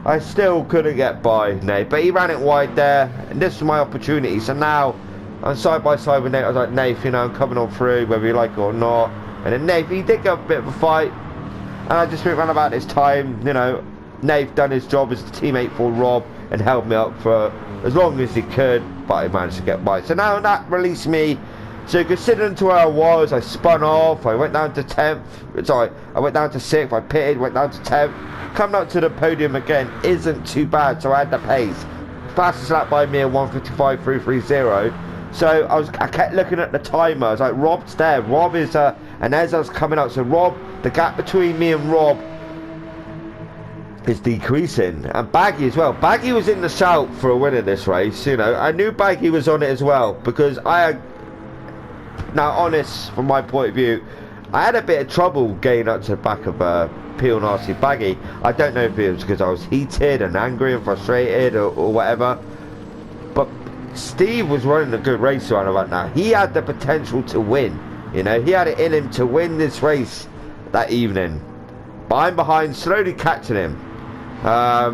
I still couldn't get by Nate. But he ran it wide there, and this was my opportunity. So now I'm side by side with Nate. I was like, Nate, you know, I'm coming on through, whether you like it or not. And then Nave, he did get a bit of a fight. And I just think around about this time, you know, Nave done his job as a teammate for Rob and held me up for as long as he could, but he managed to get by. So now that released me. So considering to where I was, I spun off, I went down to 10th, sorry, I went down to 6th, I pitted, went down to 10th. Coming up to the podium again isn't too bad, so I had the pace. Fastest lap by me at 1:55.330. So I kept looking at the timer. I was like, Rob's there. Rob is and as I was coming up, so Rob, the gap between me and Rob is decreasing, and Baggy as well. Baggy was in the shout for a win in this race. You know, I knew Baggy was on it as well because now honest from my point of view, I had a bit of trouble getting up to the back of Peel and RC Baggy. I don't know if it was because I was heated and angry and frustrated or whatever, but Steve was running a good race around about now. He had the potential to win. You know, he had it in him to win this race that evening. But I'm behind, slowly catching him. I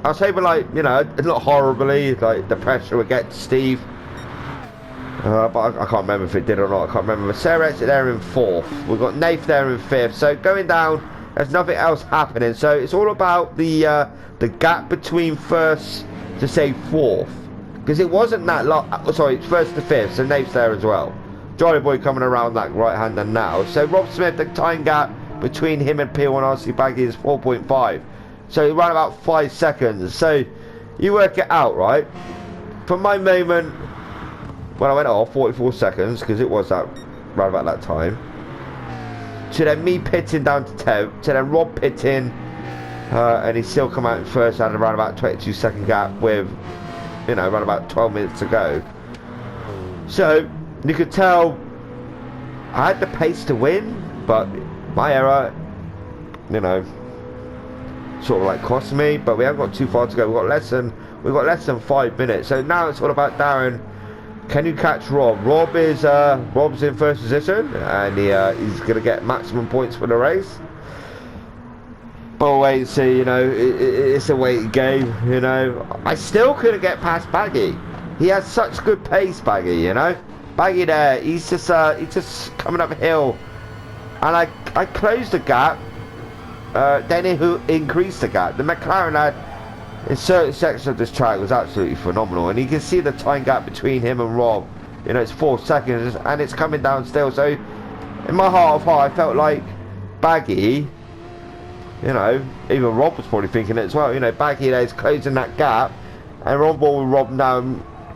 was hoping, like, you know, not horribly, like the pressure would get to Steve. But I can't remember if it did or not. I can't remember. Sarah's there in 4th. We've got Nath there in 5th. So going down, there's nothing else happening. So it's all about the gap between 1st to say 4th. Because it wasn't that long. Sorry, it's 1st to 5th. So Nath's there as well. Jolly Boy coming around that right-hander now. So Rob Smith, the time gap between him and P1 RC Baggy is 4.5. So around about 5 seconds. So you work it out, right? From my moment when I went off, 44 seconds, because it was that around about that time, to then me pitting down to 10th, to then Rob pitting, and he still come out in 1st, had around about 22-second gap with, you know, around about 12 minutes to go. So you could tell I had the pace to win, but my error, you know, sort of like cost me. But we haven't got too far to go. We've got less than 5 minutes. So now it's all about Darren. Can you catch Rob? Rob's in 1st position, and he's gonna get maximum points for the race. But we'll wait and see. You know, it's a waiting game. You know, I still couldn't get past Baggy. He has such good pace, Baggy. You know, Baggy there. He's just coming up hill, and I closed the gap. Then he increased the gap. The McLaren had, in certain sections of this track, was absolutely phenomenal, and you can see the time gap between him and Rob. You know, it's 4 seconds, and it's coming down still. So in my heart of heart, I felt like Baggy, you know, even Rob was probably thinking it as well. You know, Baggy there is closing that gap, and Rob ball with Rob now.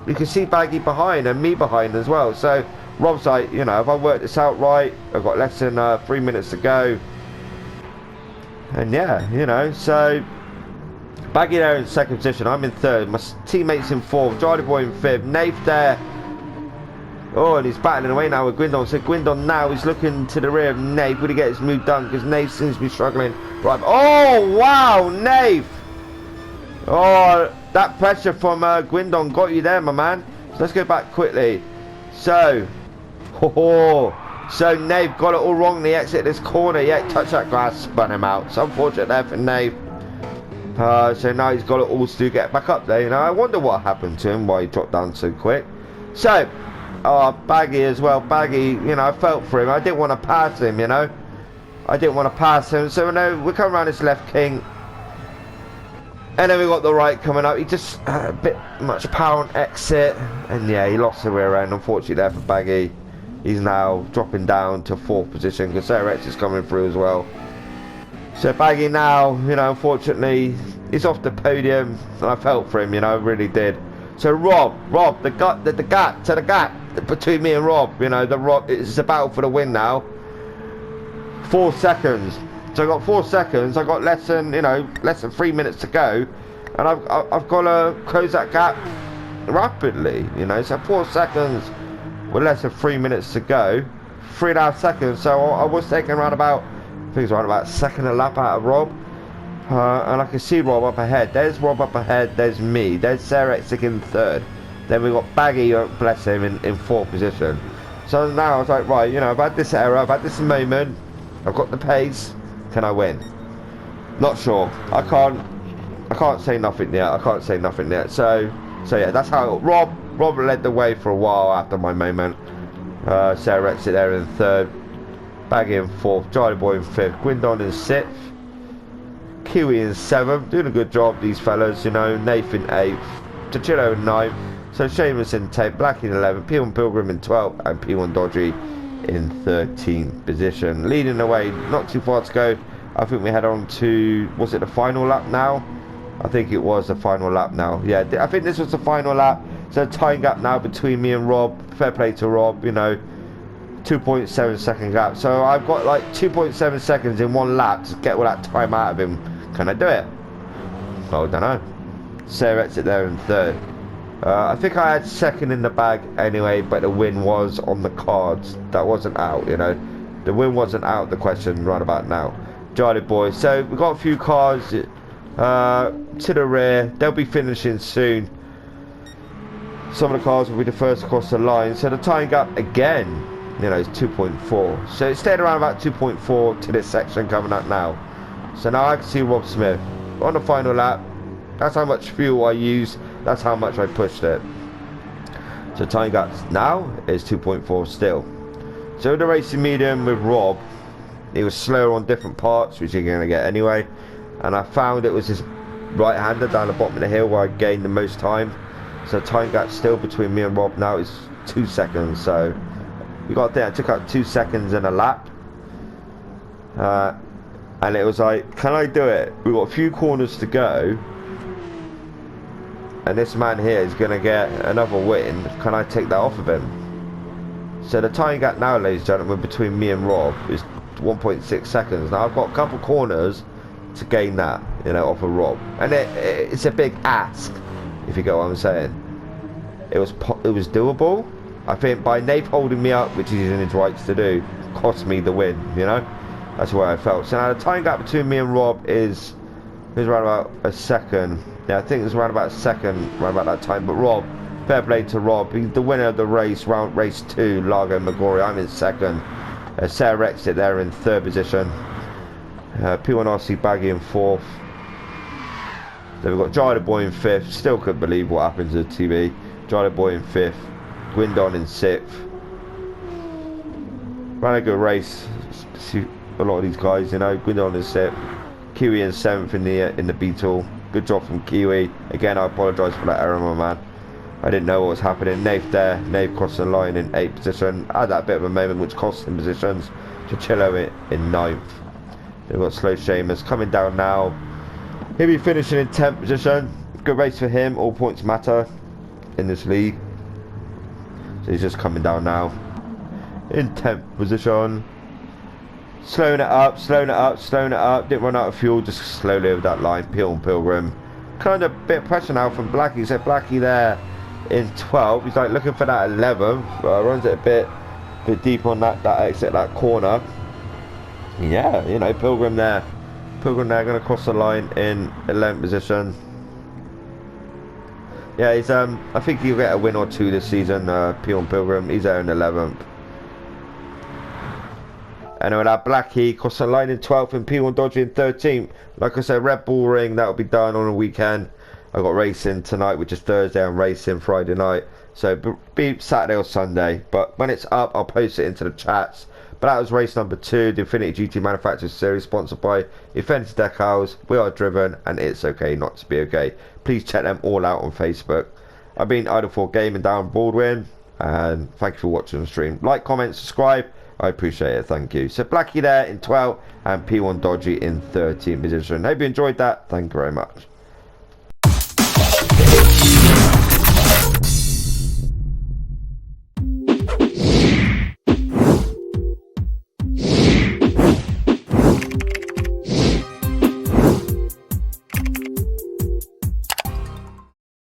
You can see Baggy behind and me behind as well. So Rob's like, you know, if I work this out right, I've got less than 3 minutes to go. And yeah, you know, so Baggy there in 2nd position, I'm in 3rd, my teammates in 4th, Jolly Boy in 5th, Nath there. Oh, and he's battling away now with Gwindon. So Gwindon now is looking to the rear of Nath. Will he get his move done? Because Nath seems to be struggling. Right. Oh, wow, Nath. Oh, that pressure from Gwindon got you there, my man. So let's go back quickly. So, so Nath got it all wrong. He exited this corner. Yeah, touched that grass, spun him out. So unfortunate there for Nath. So now he's got it all to get back up there. You know, I wonder what happened to him, why he dropped down so quick. So, Baggy as well. Baggy, you know, I felt for him. I didn't want to pass him, you know. I didn't want to pass him. So, you know, we come around this left king. And then we got the right coming up. He just had a bit much power on exit. And yeah, he lost the rear end, unfortunately, there for Baggy. He's now dropping down to 4th position because Sarah is coming through as well. So Baggy now, you know, unfortunately, he's off the podium. And I felt for him, you know, I really did. So Rob, the gap between me and Rob, you know, it's a battle for the win now. 4 seconds. So I got 4 seconds. I got less than 3 minutes to go, and I've got to close that gap rapidly. You know, so 4 seconds with less than 3 minutes to go. 3.5 seconds. So I was taking around about, I think it's around about second a lap out of Rob. And I can see Rob up ahead. There's Rob up ahead. There's me. There's Sarah in 3rd. Then we got Baggy, bless him, in 4th position. So now I was like, right, you know, I've had this error, I've had this moment, I've got the pace. Can I win? Not sure. I can't say nothing yet. I can't say nothing yet. So yeah, that's how Rob led the way for a while after my moment. Sarah there in 3rd. Baggy in 4th, Charlie Boy in 5th, Gwindon in 6th, Kiwi in 7th, doing a good job, these fellas, you know. Nathan 8th, Tachillo in 9th, so Seamus in 10th, Black in 11th, P1 Pilgrim in 12th, and P1 Dodgy in 13th position. Leading the way, not too far to go. I think we head on to, was it the final lap now? I think it was the final lap now. Yeah, I think this was the final lap. So time gap now between me and Rob. Fair play to Rob, you know. 2.7 second gap. So I've got like 2.7 seconds in one lap to get all that time out of him. Can I do it? Well, I don't know. Sarah Exit there in 3rd. I think I had 2nd in the bag anyway, but the win was on the cards. That wasn't out, you know. The win wasn't out of the question right about now. Charlie Boy. So we've got a few cars to the rear. They'll be finishing soon. Some of the cars will be the first across the line. So the time gap again, you know, is 2.4. So it stayed around about 2.4 to this section coming up now. So now I can see Rob Smith on the final lap. That's how much fuel I used. That's how much I pushed it. So time gap now is 2.4 still. So the racing medium with Rob, he was slower on different parts, which you're going to get anyway. And I found it was his right-hander down the bottom of the hill where I gained the most time. So time gap still between me and Rob now is 2 seconds. So we got there. I took out 2 seconds in a lap. And it was like, can I do it? We've got a few corners to go. And this man here is going to get another win. Can I take that off of him? So the time gap now, ladies and gentlemen, between me and Rob is 1.6 seconds. Now I've got a couple corners to gain that, you know, off of Rob. And it's a big ask, if you get what I'm saying. It was doable. I think by Nate holding me up, which he's in his rights to do, cost me the win, you know. That's where I felt. So now the time gap between me and Rob is around about a second. Yeah, I think it's around about a second, around about that time. But Rob, fair play to Rob. He's the winner of the race, race 2, Largo Magori. I'm in 2nd. Sarah Exit there in 3rd position. P1 RC Baggy in 4th. Then we've got Charlie Boy in 5th. Still couldn't believe what happened to the TV. Charlie Boy in 5th. Gwindon in 6th. Ran a good race. See a lot of these guys, you know. Gwindon in 6th. Kiwi in 7th in the Beetle. Good job from Kiwi. Again, I apologise for that error, my man. I didn't know what was happening. Nave there. Nave crossed the line in 8th position. I had that bit of a moment which cost him positions. Chicillo in 9th. They've got Slow Seamus coming down now. He'll be finishing in 10th position. Good race for him. All points matter in this league. So he's just coming down now. In 10th position. Slowing it up, slowing it up, slowing it up. Didn't run out of fuel, just slowly over that line. P1 Pilgrim. Kind of bit of pressure now from Blackie. So Blackie there in 12th. He's like looking for that 11th. Runs it a bit deep on that exit, that corner. Yeah, you know, Pilgrim there. Pilgrim there going to cross the line in 11th position. Yeah, he's I think he'll get a win or two this season. P1 Pilgrim. He's there in 11th. Anyway, that Blackie crossed the line in 12th and P1 Dodgy in 13th. Like I said, Red Bull Ring, that'll be done on a weekend. I've got racing tonight, which is Thursday, and racing Friday night. So be Saturday or Sunday. But when it's up, I'll post it into the chats. But that was race number 2, the Infinity GT Manufacturers Series, sponsored by Infinity Decals. We are driven, and it's okay not to be okay. Please check them all out on Facebook. I've been Idle4 Gaming down Baldwin, and thank you for watching the stream. Like, comment, subscribe. I appreciate it, thank you. So Blackie there in 12th and P1 Dodgy in 13th position. Hope you enjoyed that. Thank you very much.